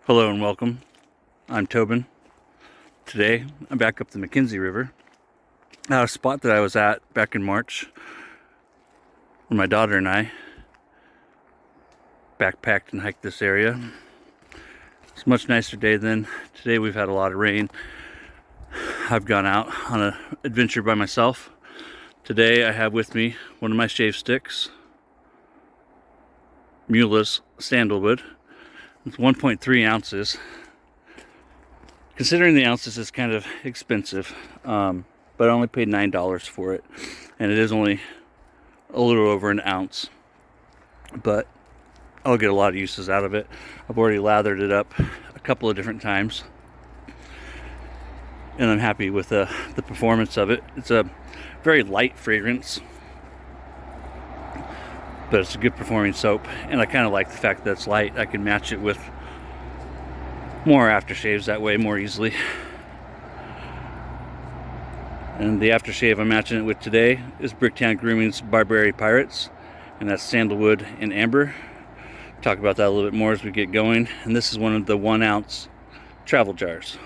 Hello and welcome. I'm Tobin. Today I'm back up the McKenzie River at a spot that I was at back in March when my daughter and I backpacked and hiked this area. It's a much nicer day than today. We've had a lot of rain. I've gone out on an adventure by myself. Today I have with me one of my shave sticks, Muhle Sandalwood. It's 1.3 ounces. Considering the ounces is kind of expensive, but I only paid $9 for it, and it is only a little over an ounce, but I'll get a lot of uses out of it. I've already lathered it up a couple of different times, and I'm happy with the performance of it. It's a very light fragrance, but it's a good performing soap, and I kind of like the fact that it's light. I can match it with more aftershaves that way more easily. And the aftershave I'm matching it with today is Bricktown Grooming's Barbary Pirates, and that's sandalwood and amber. Talk about that a little bit more as we get going. And this is one of the 1 ounce travel jars,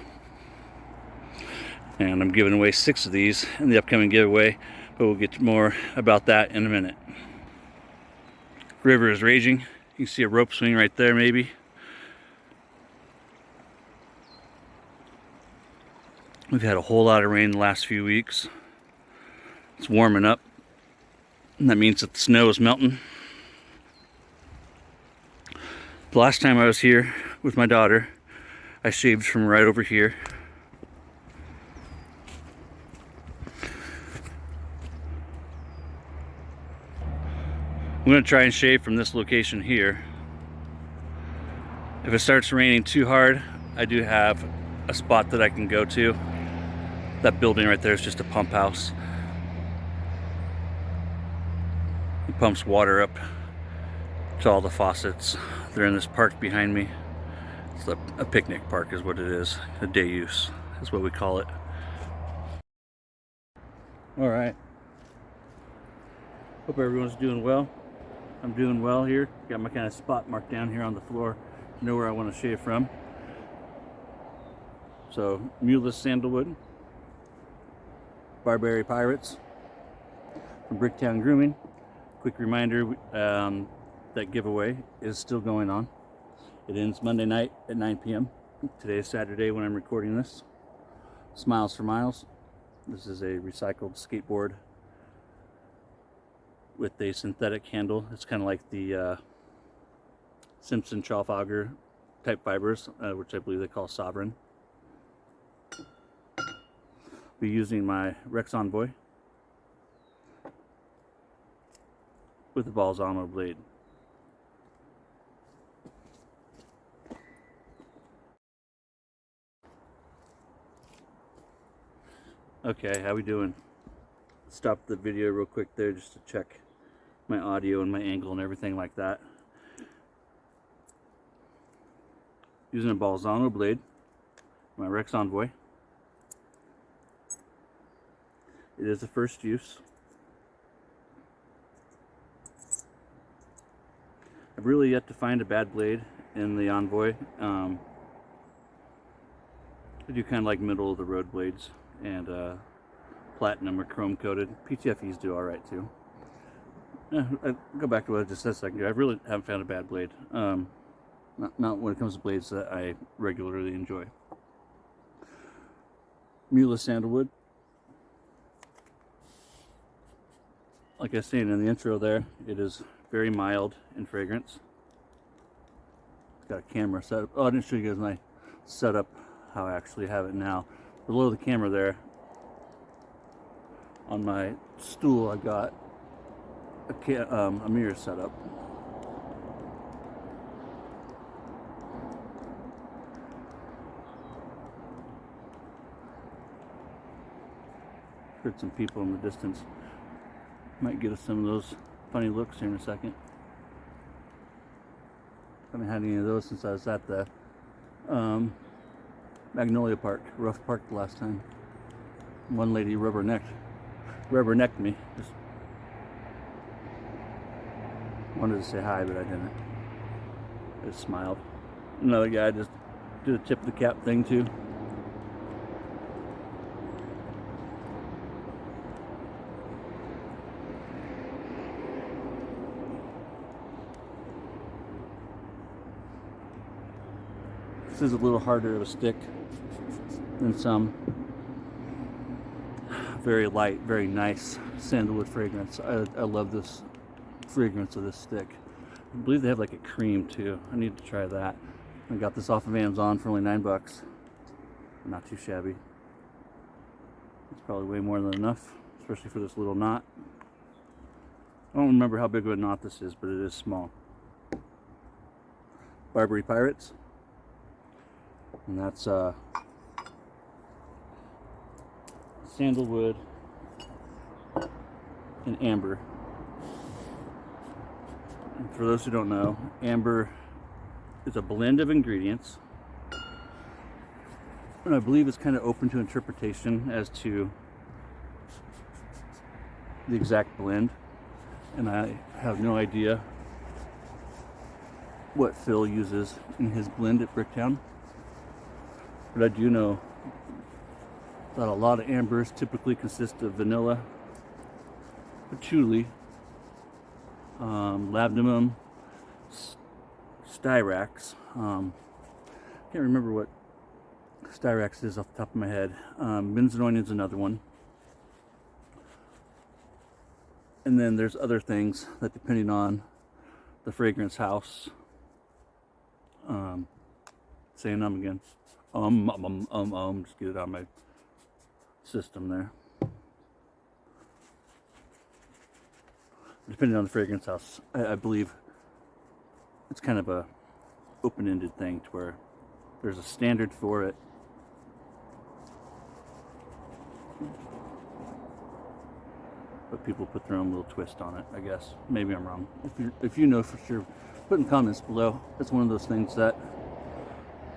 and I'm giving away 6 of these in the upcoming giveaway, but we'll get more about that in a minute. River is raging. You can see a rope swing right there maybe. We've had a whole lot of rain the last few weeks. It's warming up, and that means that the snow is melting. The last time I was here with my daughter, I shaved from right over here. I'm going to try and shave from this location here. If it starts raining too hard, I do have a spot that I can go to. That building right there is just a pump house. It pumps water up to all the faucets. They're in this park behind me. It's a picnic park is what it is. A day use is what we call it. All right. Hope everyone's doing well. I'm doing well here. Got my kind of spot marked down here on the floor. Know where I want to shave from. So Muhle Sandalwood, Barbary Pirates from Bricktown Grooming. Quick reminder, that giveaway is still going on. It ends Monday night at 9 p.m. Today is Saturday when I'm recording this. Smiles for Miles. This is a recycled skateboard with a synthetic handle. It's kind of like the Simpson Trafalgar type fibers, which I believe they call Sovereign. Be using my Envoy with the Balsamo blade. Okay, how we doing? Stop the video real quick there just to check my audio and my angle and everything like that. Using a Balsamo blade, my Envoy. It is the first use. I've really yet to find a bad blade in the Envoy. I do kind of like middle of the road blades, and platinum or chrome coated. PTFEs do alright too. I go back to what I just said a second ago. I really haven't found a bad blade. Not when it comes to blades that I regularly enjoy. Muhle Sandalwood. Like I was saying in the intro there, it is very mild in fragrance. It's got a camera set up. Oh, I didn't show you guys my setup, how I actually have it now. Below the camera there, on my stool, I got a mirror set up. Heard some people in the distance. Might get us some of those funny looks here in a second. Haven't had any of those since I was at the Magnolia Park, Rough Park the last time. One lady rubbernecked me. Just wanted to say hi, but I didn't. I just smiled. Another guy just do the tip of the cap thing too. This is a little harder of a stick than some. Very light, very nice sandalwood fragrance. I love this fragrance of this stick. I believe they have like a cream too. I need to try that. I got this off of Amazon for only $9. Not too shabby. It's probably way more than enough, especially for this little knot. I don't remember how big of a knot this is, but it is small. Barbary Pirates. And that's sandalwood and amber. And for those who don't know, amber is a blend of ingredients, and I believe it's kind of open to interpretation as to the exact blend, and I have no idea what Phil uses in his blend at Bricktown, but I do know that a lot of ambers typically consist of vanilla, patchouli, labdanum, styrax. Can't remember what styrax is off the top of my head. Benzoin is another one. And then there's other things that, depending on the fragrance house, saying again, just get it out of my system there. Depending on the fragrance house, I believe it's kind of a open-ended thing to where there's a standard for it, but people put their own little twist on it, I guess. Maybe I'm wrong. If you know for sure, put in comments below. It's one of those things that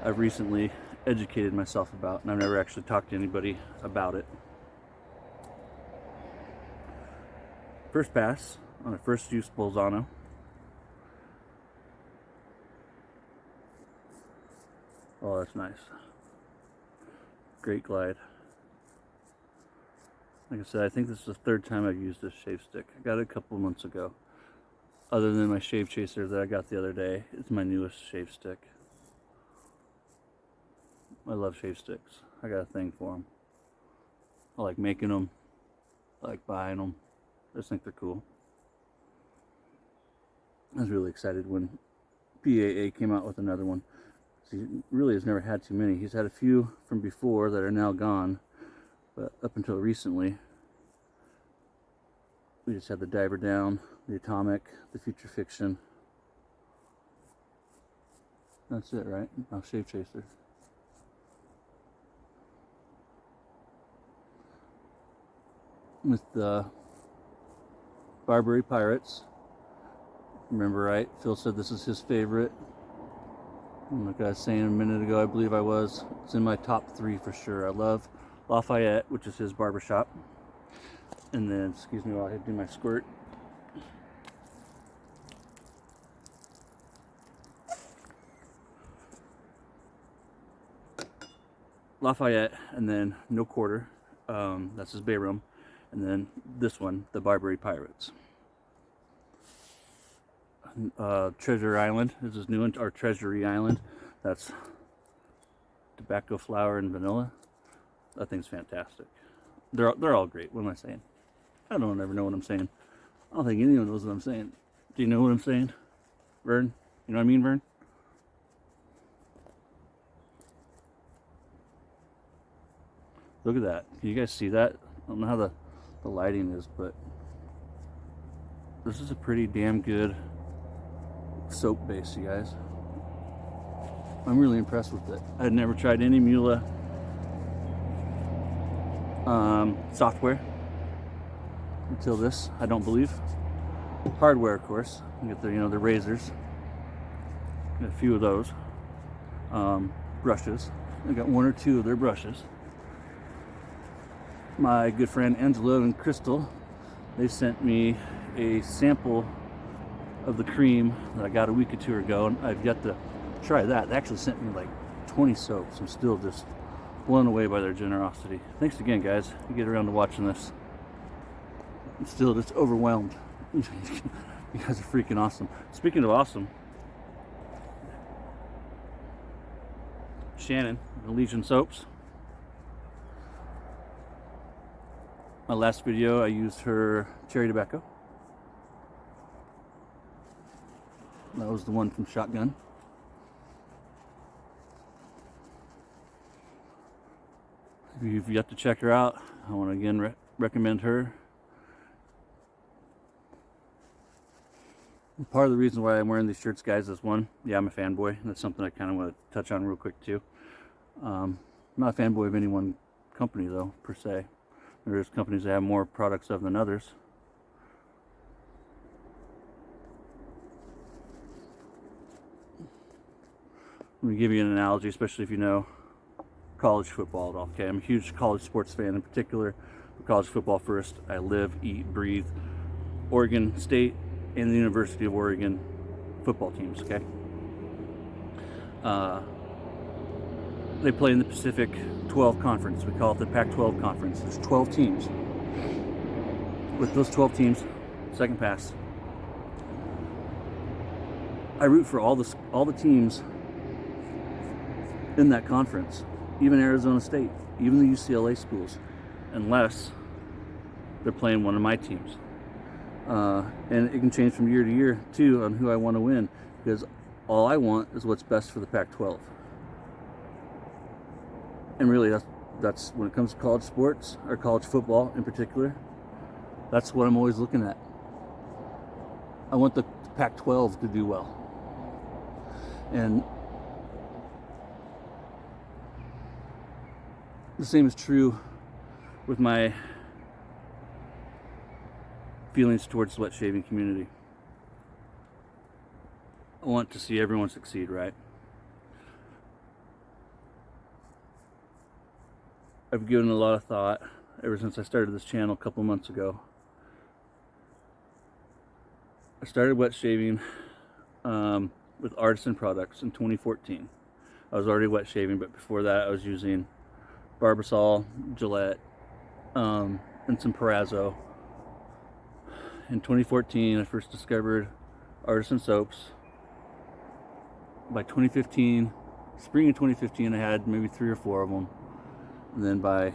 I've recently educated myself about, and I've never actually talked to anybody about it. First pass on a first use Bolzano. Oh, that's nice. Great glide. Like I said, I think this is the third time I've used this shave stick. I got it a couple of months ago. Other than my shave chaser that I got the other day, it's my newest shave stick. I love shave sticks. I got a thing for them. I like making them. I like buying them. I just think they're cool. I was really excited when PAA came out with another one. He really has never had too many. He's had a few from before that are now gone, but up until recently, we just had the Diver Down, the Atomic, the Future Fiction. That's it, right? Oh, shave chaser. With the Barbary Pirates. Remember right? Phil said this is his favorite. And like I was saying a minute ago, I believe I was. It's in my top 3 for sure. I love Lafayette, which is his barbershop. And then, excuse me while I do my squirt. Lafayette, and then No Quarter. That's his bay room. And then this one, the Barbary Pirates. Treasure Island is his new one, or Treasury Island. That's tobacco, flower, and vanilla. That thing's fantastic. They're all great. What am I saying? I don't ever know what I'm saying. I don't think anyone knows what I'm saying. Do you know what I'm saying, Vern? You know what I mean, Vern? Look at that. Can you guys see that? I don't know how the lighting is, but this is a pretty damn good soap base, you guys. I'm really impressed with it. I had never tried any Muhle software until this, I don't believe. Hardware, of course. You get the, the razors. Got a few of those. Brushes. I got 1 or 2 of their brushes. My good friend Angela and Crystal, they sent me a sample of the cream that I got a week or 2 ago, and I've yet to try that. They actually sent me like 20 soaps. I'm still just blown away by their generosity. Thanks again, guys. You get around to watching this. I'm still just overwhelmed. You guys are freaking awesome. Speaking of awesome, Shannon, Legion Soaps. My last video, I used her cherry tobacco. That was the one from Shotgun. If you've yet to check her out, I want to again recommend her. And part of the reason why I'm wearing these shirts, guys, is one, yeah, I'm a fanboy. That's something I kind of want to touch on real quick too. I'm not a fanboy of any one company though, per se. There's companies that have more products of than others. Let me give you an analogy, especially if you know college football at all. Okay, I'm a huge college sports fan, in particular college football first. I live, eat, breathe Oregon State and the University of Oregon football teams. Okay, they play in the Pacific 12 Conference. We call it the Pac-12 Conference. There's 12 teams. With those 12 teams, second pass, I root for all the teams in that conference, even Arizona State, even the UCLA schools, unless they're playing one of my teams. And it can change from year to year too on who I want to win, because all I want is what's best for the Pac-12. And really, that's when it comes to college sports, or college football in particular, that's what I'm always looking at. I want the Pac-12 to do well. And the same is true with my feelings towards the wet shaving community. I want to see everyone succeed, right? I've given a lot of thought ever since I started this channel a couple months ago. I started wet shaving with Artisan products in 2014. I was already wet shaving, but before that I was using Barbasol, Gillette, and some Perazzo. In 2014, I first discovered Artisan soaps. By 2015, spring of 2015, I had maybe 3 or 4 of them. And then by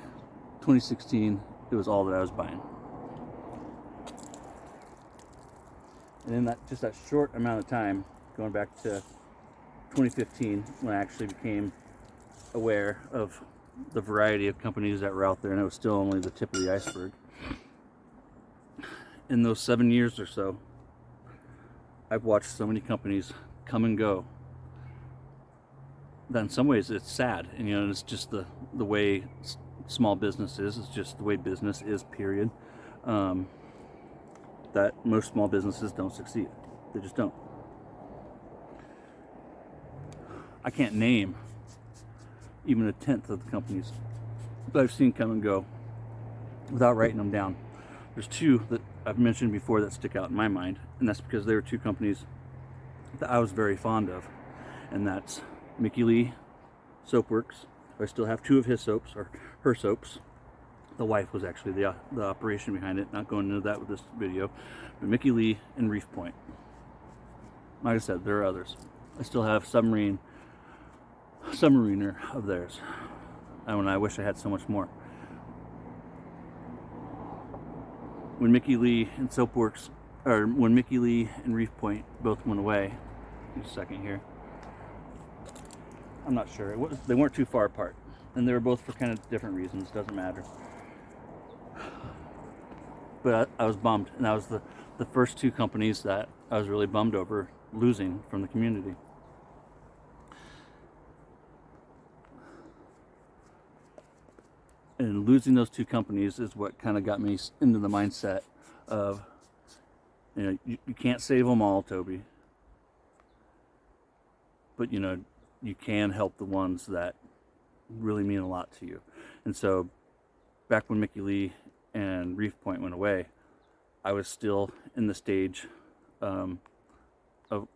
2016, it was all that I was buying. And in just that short amount of time, going back to 2015, when I actually became aware of the variety of companies that were out there, and it was still only the tip of the iceberg. In those 7 years or so, I've watched so many companies come and go that in some ways it's sad. And you know, it's just the way small business is. It's just the way business is, period. That most small businesses don't succeed. They just don't. I can't name even a tenth of the companies that I've seen come and go without writing them down. There's 2 that I've mentioned before that stick out in my mind, and that's because they were 2 companies that I was very fond of, and that's Mickey Lee Soapworks. I still have 2 of his soaps, or her soaps. The wife was actually the operation behind it. Not going into that with this video, but Mickey Lee and Reef Point. Like I said, there are others. I still have Submariner of theirs, and I wish I had so much more. When Mickey Lee and Soapworks, or when Mickey Lee and Reef Point both went away, just a second here, I'm not sure. They weren't too far apart, and they were both for kind of different reasons. Doesn't matter. But I was bummed, and that was the first 2 companies that I was really bummed over losing from the community. And losing those 2 companies is what kind of got me into the mindset of, you know, you can't save them all, Toby, but you know, you can help the ones that really mean a lot to you. And so back when Mickey Lee and Reef Point went away, I was still in the stage of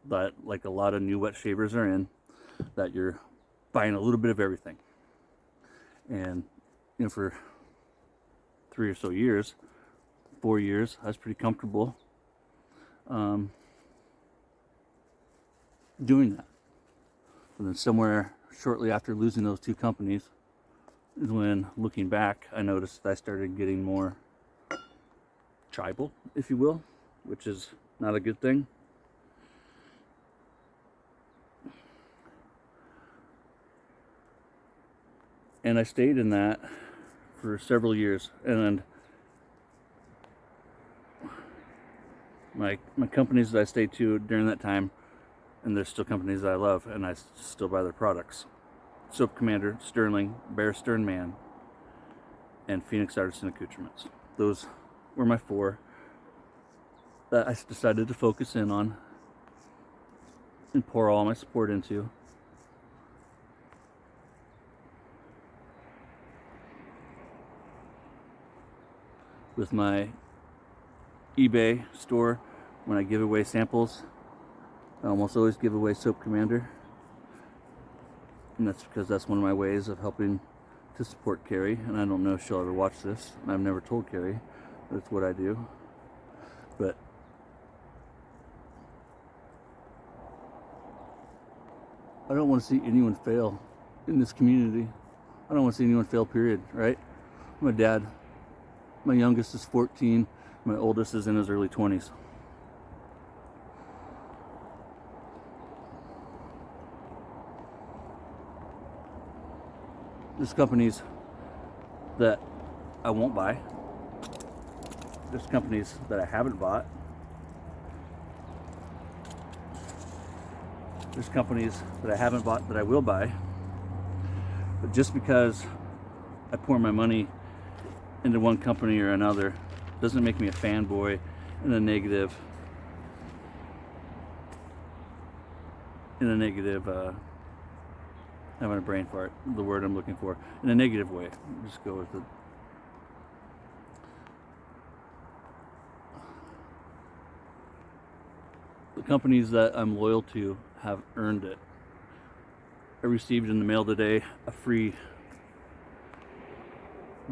that, like a lot of new wet shavers are in, that you're buying a little bit of everything. And for 3 or so years, 4 years, I was pretty comfortable doing that. And then somewhere shortly after losing those 2 companies is when, looking back, I noticed that I started getting more tribal, if you will, which is not a good thing. And I stayed in that for several years. And my companies that I stayed to during that time, and there's still companies that I love, and I still buy their products. Soap Commander, Sterling, Bear Stearns Man, and Phoenix Artisan Accoutrements. Those were my 4 that I decided to focus in on and pour all my support into. With my eBay store, when I give away samples, I almost always give away Soap Commander. And that's because that's one of my ways of helping to support Carrie. And I don't know if she'll ever watch this. I've never told Carrie that's what I do. But I don't want to see anyone fail in this community. I don't want to see anyone fail, period, right? I'm a dad. My youngest is 14. My oldest is in his early 20s. There's companies that I won't buy. There's companies that I haven't bought. There's companies that I haven't bought that I will buy. But just because I pour my money into one company or another doesn't make me a fanboy in a negative having a brain fart, the word I'm looking for, in a negative way. Just go with it. The companies that I'm loyal to have earned it. I received in the mail today a free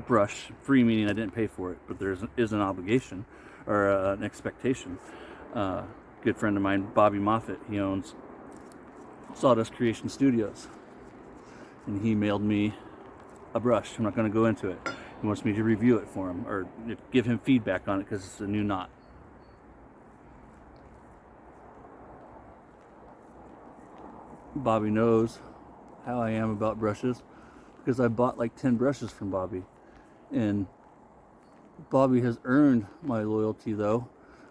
brush. Free meaning I didn't pay for it, but there is an obligation or an expectation. Good friend of mine, Bobby Moffett, he owns Sawdust Creation Studios, and he mailed me a brush. I'm not going to go into it. He wants me to review it for him or give him feedback on it because it's a new knot. Bobby knows how I am about brushes because I bought like 10 brushes from Bobby, and Bobby has earned my loyalty, though.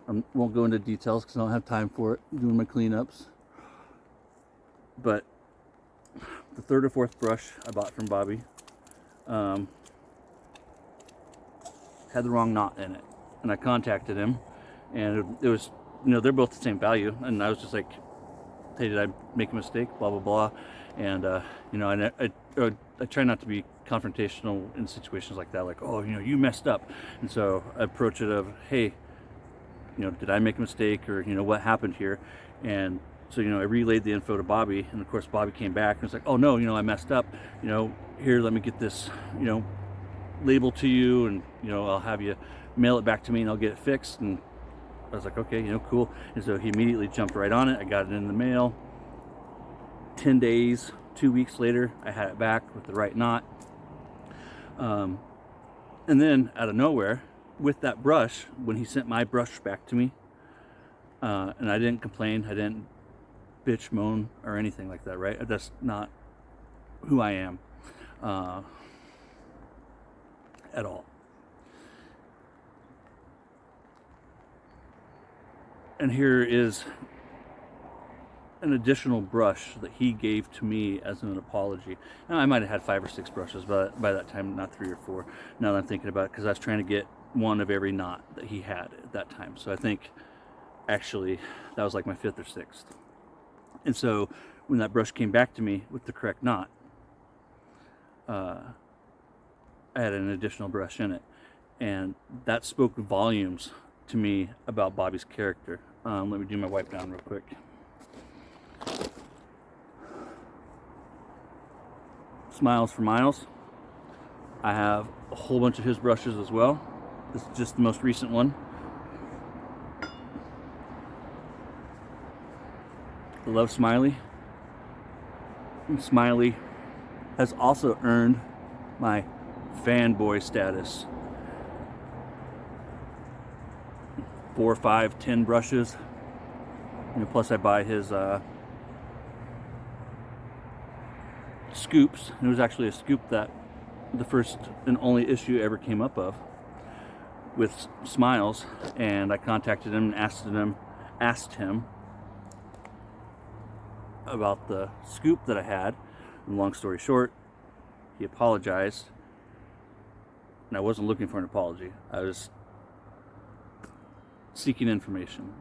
I won't go into details because I don't have time for it, doing my cleanups. But the 3rd or 4th brush I bought from Bobby had the wrong knot in it, and I contacted him, and it was, they're both the same value, and I was just like, hey, did I make a mistake? Blah, blah, blah. And, I try not to be confrontational in situations like that, like, oh, you messed up. And so I approach it of, hey, did I make a mistake, or, what happened here? And so, I relayed the info to Bobby, and of course Bobby came back and was like, oh no, I messed up. Here, let me get this, label to you, and, I'll have you mail it back to me and I'll get it fixed. And I was like, okay, cool. And so he immediately jumped right on it. I got it in the mail. 10 days, 2 weeks later, I had it back with the right knot. And then out of nowhere, with that brush, when he sent my brush back to me, and I didn't complain, I didn't bitch, moan, or anything like that, right? That's not who I am at all. And here is an additional brush that he gave to me as an apology. Now, I might have had 5 or 6 brushes, but by that time, not 3 or 4. Now that I'm thinking about it, because I was trying to get one of every knot that he had at that time. So I think, actually, that was like my 5th or 6th. And so when that brush came back to me with the correct knot, I had an additional brush in it. And that spoke volumes to me about Bobby's character. Let me do my wipe down real quick. Smiles for Miles. I have a whole bunch of his brushes as well. This is just the most recent one. I love Smiley. And Smiley has also earned my fanboy status. 4, 5, 10 brushes. Plus I buy his scoops. It was actually a scoop that the first and only issue ever came up of with Smiles, and I contacted him and asked him about the scoop that I had. And long story short, he apologized, and I wasn't looking for an apology. I was seeking information.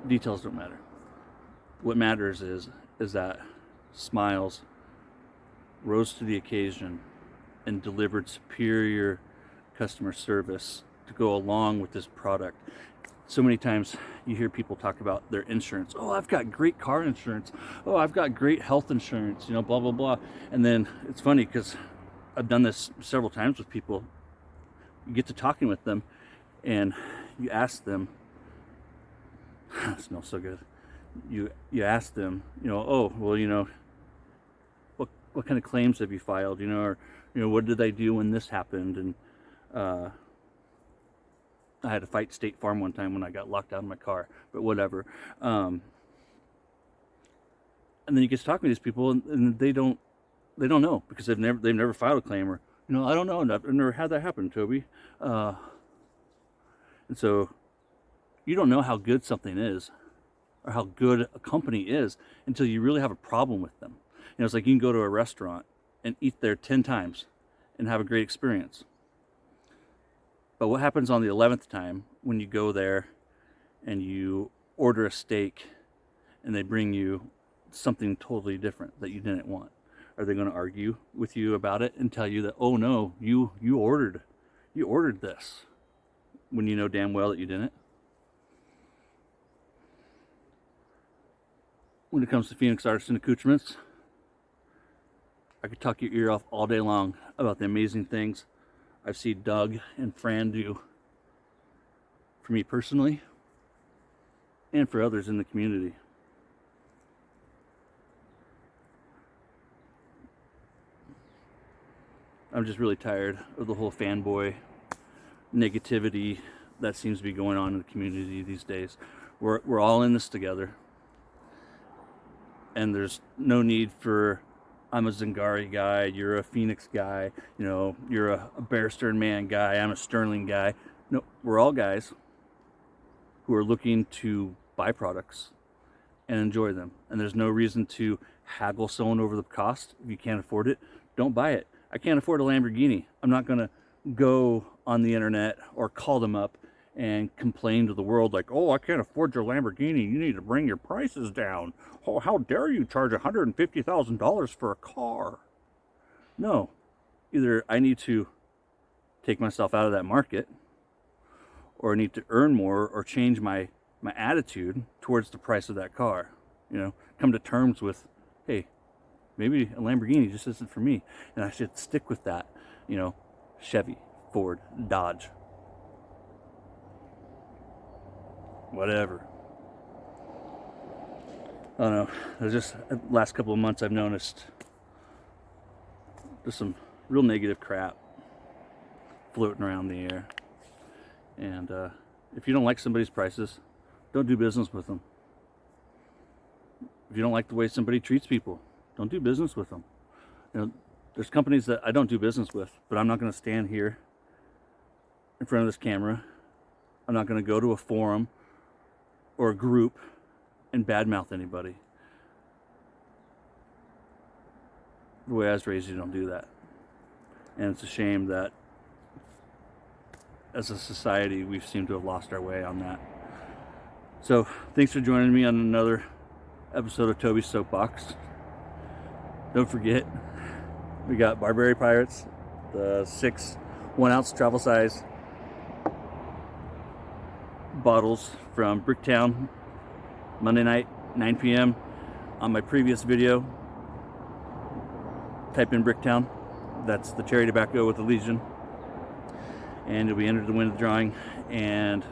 Details don't matter. What matters is that Smiles rose to the occasion and delivered superior customer service to go along with this product. So many times you hear people talk about their insurance. Oh, I've got great car insurance. Oh, I've got great health insurance, blah, blah, blah. And then it's funny because I've done this several times with people. You get to talking with them and you ask them, it smells so good. You ask them, oh, well, what kind of claims have you filed, or, what did I do when this happened? And I had to fight State Farm one time when I got locked out of my car, but whatever. And then you get to talking to these people, and they don't know, because they've never filed a claim, or I don't know, I've never had that happen, Toby. And so you don't know how good something is, or how good a company is, until you really have a problem with them. It's like you can go to a restaurant and eat there 10 times and have a great experience. But what happens on the 11th time when you go there and you order a steak and they bring you something totally different that you didn't want? Are they going to argue with you about it and tell you that, oh no, you ordered this, when you know damn well that you didn't? When it comes to Phoenix Artisan Accoutrements, I could talk your ear off all day long about the amazing things I've seen Doug and Fran do for me personally and for others in the community. I'm just really tired of the whole fanboy negativity that seems to be going on in the community these days. We're all in this together, and there's no need for, I'm a Zingari guy, you're a Phoenix guy, you're a Bear Stearns man guy, I'm a Sterling guy. No, we're all guys who are looking to buy products and enjoy them. And there's no reason to haggle someone over the cost. If you can't afford it, don't buy it. I can't afford a Lamborghini. I'm not going to go on the internet or call them up and complain to the world like, oh, I can't afford your Lamborghini, you need to bring your prices down. Oh, how dare you charge $150,000 for a car? No, either I need to take myself out of that market, or I need to earn more or change my attitude towards the price of that car. Come to terms with, hey, maybe a Lamborghini just isn't for me, and I should stick with that. Chevy, Ford, Dodge, whatever. I don't know. There's just, the last couple of months I've noticed there's some real negative crap floating around the air. And if you don't like somebody's prices, don't do business with them. If you don't like the way somebody treats people, don't do business with them. There's companies that I don't do business with, but I'm not going to stand here in front of this camera. I'm not going to go to a forum or a group and badmouth anybody. The way I was raised, you don't do that. And it's a shame that as a society, we seem to have lost our way on that. So thanks for joining me on another episode of Toby's Soapbox. Don't forget, we got Barbary Pirates, the 6 1-ounce travel size bottles from Bricktown, Monday night, 9 p.m. On my previous video, type in Bricktown. That's the cherry tobacco with the Legion. And you'll be entered to win the drawing. And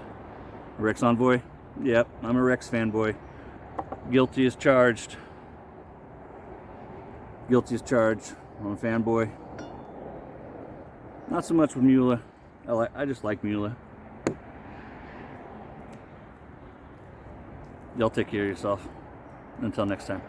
Rex Envoy. Yep, I'm a Rex fanboy. Guilty as charged. Guilty as charged. I'm a fanboy. Not so much with Muhle. I just like Muhle. Y'all take care of yourself. Until next time.